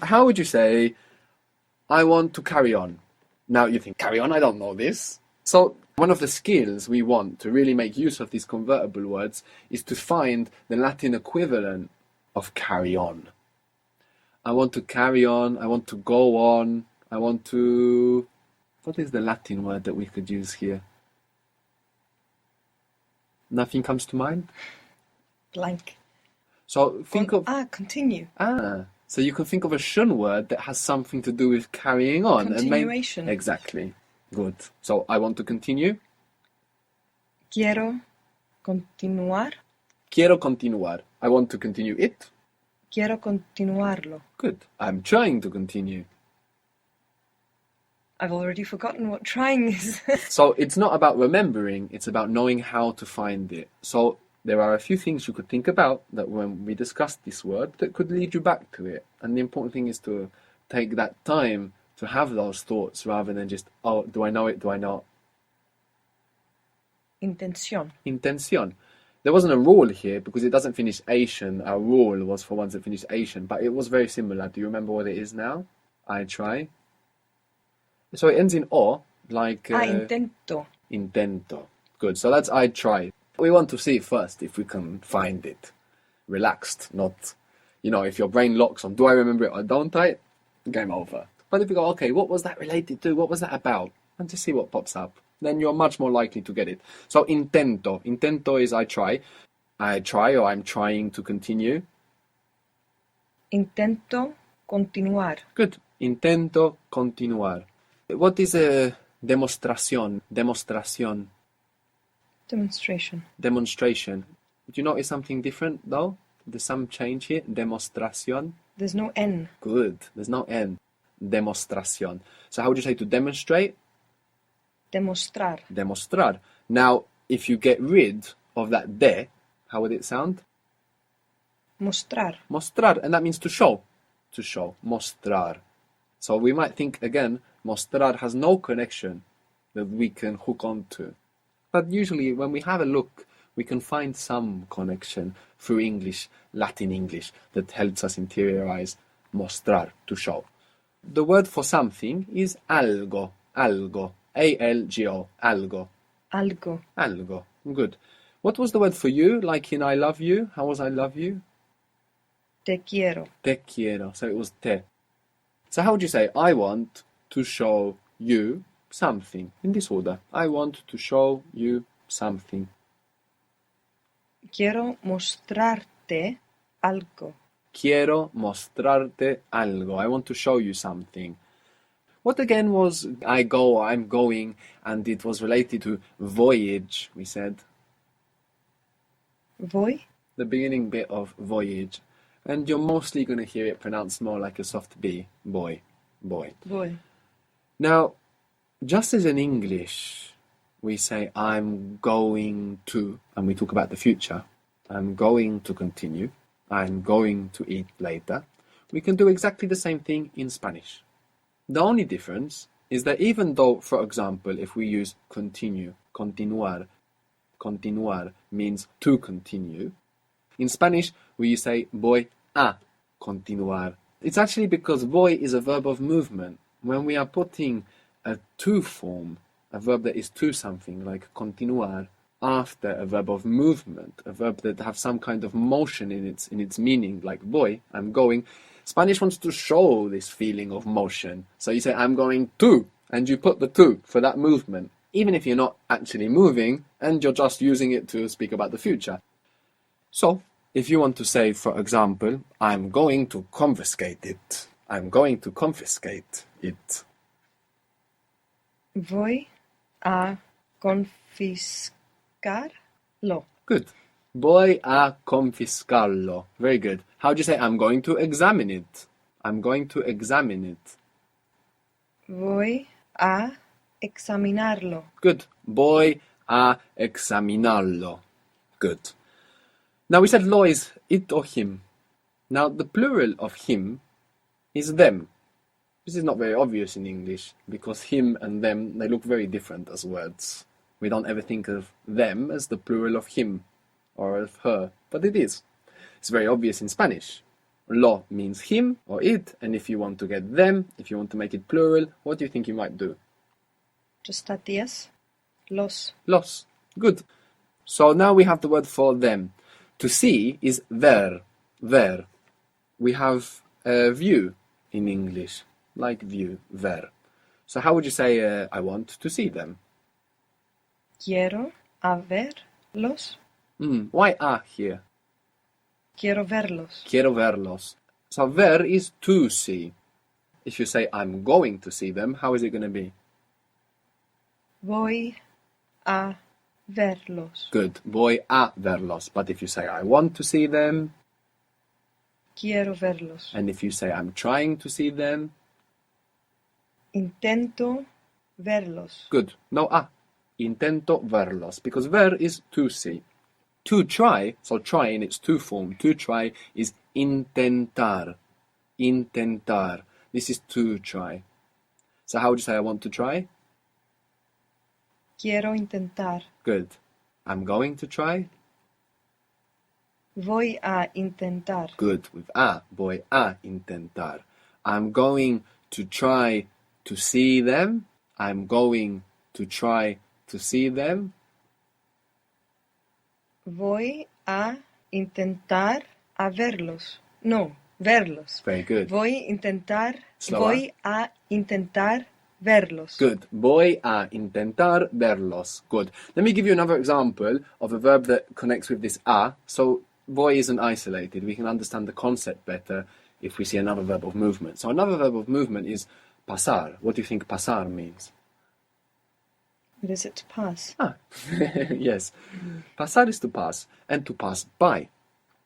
How would you say, I want to carry on? Now you think, carry on? I don't know this. So one of the skills we want to really make use of these convertible words is to find the Latin equivalent of carry on. I want to carry on, I want to go on, I want to... What is the Latin word that we could use here? Nothing comes to mind? Blank. So think of... Continue. So you can think of a shun word that has something to do with carrying on. Continuation. Exactly. Good. So I want to continue. Quiero continuar. Quiero continuar. I want to continue it. Quiero continuarlo. Good. I'm trying to continue. I've already forgotten what trying is. So it's not about remembering, it's about knowing how to find it. So there are a few things you could think about that when we discussed this word that could lead you back to it. And the important thing is to take that time to have those thoughts rather than just, oh, do I know it, do I not? Intención. Intención. There wasn't a rule here because it doesn't finish Asian. Our rule was for ones that finish Asian, but it was very similar. Do you remember what it is now? I try. So it ends in O, like... Intento. Intento. Good. So that's I try. We want to see first if we can find it. Relaxed, not, if your brain locks on, do I remember it or don't I? Game over. But if you go, okay, what was that related to? What was that about? And just see what pops up. Then you're much more likely to get it. So intento. Intento is I try. I try or I'm trying to continue. Intento continuar. Good. Intento continuar. What is a demostración? Demostración. Demonstration. Demonstration. Do you notice something different though? There's some change here. Demostración. There's no N. Good. There's no N. Demostración. So how would you say to demonstrate? Demostrar. Demostrar. Now, if you get rid of that de, how would it sound? Mostrar. Mostrar. And that means to show. To show. Mostrar. So we might think again, mostrar has no connection that we can hook onto. But usually when we have a look, we can find some connection through English, Latin English, that helps us interiorize mostrar, to show. The word for something is algo, algo, A-L-G-O, algo. Algo. Algo, good. What was the word for you, like in I love you? How was I love you? Te quiero. Te quiero, so it was te. So how would you say, I want to show you something, in this order. I want to show you something. Quiero mostrarte algo. Quiero mostrarte algo. I want to show you something. What again was I go, I'm going, and it was related to voyage, we said. Voy? The beginning bit of voyage. And you're mostly going to hear it pronounced more like a soft B. Boy. Boy. Voy. Now, just as in English, we say, I'm going to, and we talk about the future. I'm going to continue. I'm going to eat later. We can do exactly the same thing in Spanish. The only difference is that even though, for example, if we use continue, continuar, continuar means to continue, in Spanish we say voy a continuar. It's actually because voy is a verb of movement. When we are putting a to form, a verb that is to something, like continuar, after a verb of movement, a verb that has some kind of motion in its meaning, like voy, I'm going, Spanish wants to show this feeling of motion. So you say, I'm going to, and you put the to for that movement, even if you're not actually moving, and you're just using it to speak about the future. So, if you want to say, for example, I'm going to confiscate it. I'm going to confiscate it. Voy a confiscarlo. Good. Voy a confiscarlo. Very good. How do you say, I'm going to examine it? I'm going to examine it. Voy a examinarlo. Good. Voy a examinarlo. Good. Now we said lo is it or him. Now the plural of him is them. This is not very obvious in English because him and them, they look very different as words. We don't ever think of them as the plural of him or of her, but it is. It's very obvious in Spanish. Lo means him or it, and if you want to get them, if you want to make it plural, what do you think you might do? Just add yes. Los. Los. Good. So now we have the word for them. To see is ver. Ver. We have view in English, like view, ver. So how would you say I want to see them? Quiero verlos. Why a here? Quiero verlos. Quiero verlos. So ver is to see. If you say I'm going to see them, how is it going to be? Voy a verlos. Good. Voy a verlos. But if you say I want to see them, Quiero verlos. and if you say I'm trying to see them, Intento verlos. good. No a. Intento verlos. Because ver is to see. To try, so try in its to form. To try is intentar. Intentar. This is to try. So how would you say I want to try? Quiero intentar. Good. I'm going to try. Voy a intentar. Good. With a. Voy a intentar. I'm going to try to see them. I'm going to try to see them. Voy a intentar a verlos. No, verlos. Very good. Voy Slower. a intentar verlos. Good. Voy a intentar verlos. Good. Let me give you another example of a verb that connects with this a. So voy isn't isolated. We can understand the concept better if we see another verb of movement. So another verb of movement is pasar. What do you think pasar means? What is it to pass? Yes. Pasar is to pass and to pass by.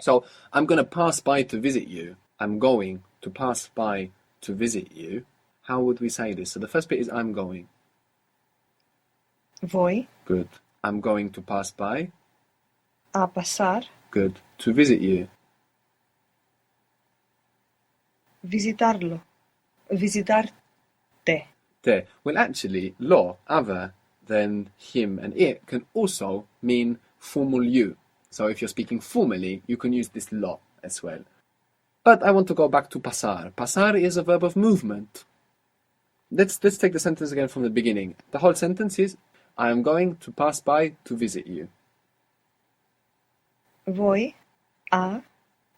So I'm going to pass by to visit you. I'm going to pass by to visit you. How would we say this? So the first bit is I'm going. Voy Good. I'm going to pass by. a pasar, Good. To visit you. visitarlo, visitarte. Te. Well, actually, lo, other than him and it, can also mean formal you. So if you're speaking formally, you can use this lo as well. But I want to go back to pasar. Pasar is a verb of movement. Let's take the sentence again from the beginning. The whole sentence is, I am going to pass by to visit you. Voy a,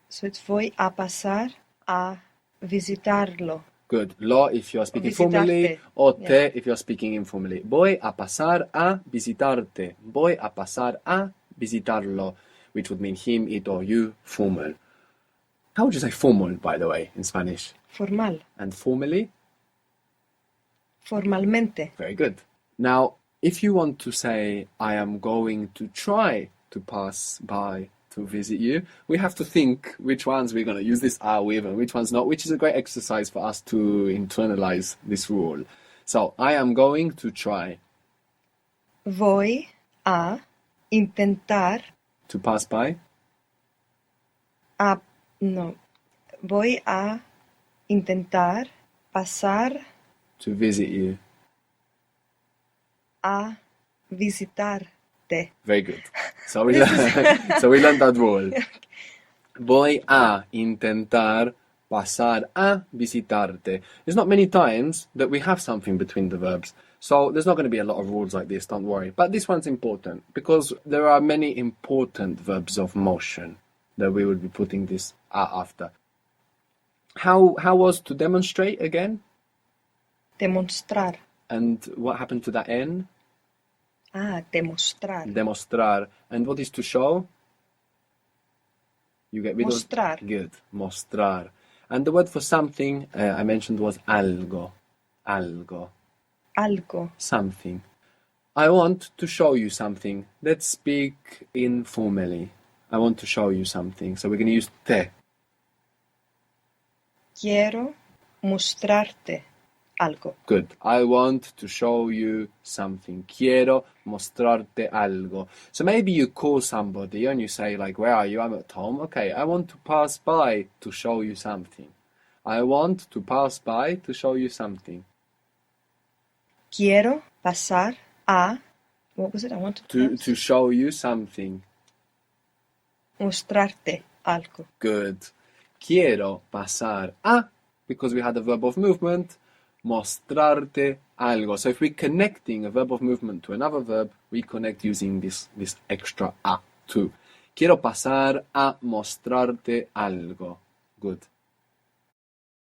so it's voy a pasar a visitarlo. Good. Lo if you're speaking Visitarte. formally, or te Yeah. if you're speaking informally. Voy a pasar a visitarte. Voy a pasar a visitarlo, which would mean him, it, or you, formal. How would you say formal, by the way, in Spanish? Formal, And formally? formalmente. Very good. Now, if you want to say, I am going to try to pass by to visit you, we have to think which ones we're going to use this are with and which ones not, which is a great exercise for us to internalize this rule. So, I am going to try Voy a intentar to pass by. no. Voy a intentar pasar To visit you. a visitarte. Very good. So we learned that rule. Voy a intentar pasar a visitarte. There's not many times that we have something between the verbs. So there's not going to be a lot of rules like this, don't worry. But this one's important because there are many important verbs of motion that we will be putting this a after. How was to demonstrate again? Demostrar. And what happened to that N? Demostrar. Demostrar. And what is to show? You get rid Mostrar. of... Good. Mostrar. And the word for something I mentioned was algo. Algo. Algo. Something. I want to show you something. Let's speak informally. I want to show you something. So we're going to use te. Quiero mostrarte algo. Good. I want to show you something. Quiero mostrarte algo. So maybe you call somebody and you say like, where are you? I'm at home. Okay, I want to pass by to show you something. I want to pass by to show you something. Quiero pasar a... What was it? I want To show you something. mostrarte algo. Good. Quiero pasar a, because we had a verb of movement, mostrarte algo. So if we're connecting a verb of movement to another verb, we connect using this extra a too. Quiero pasar a mostrarte algo. Good.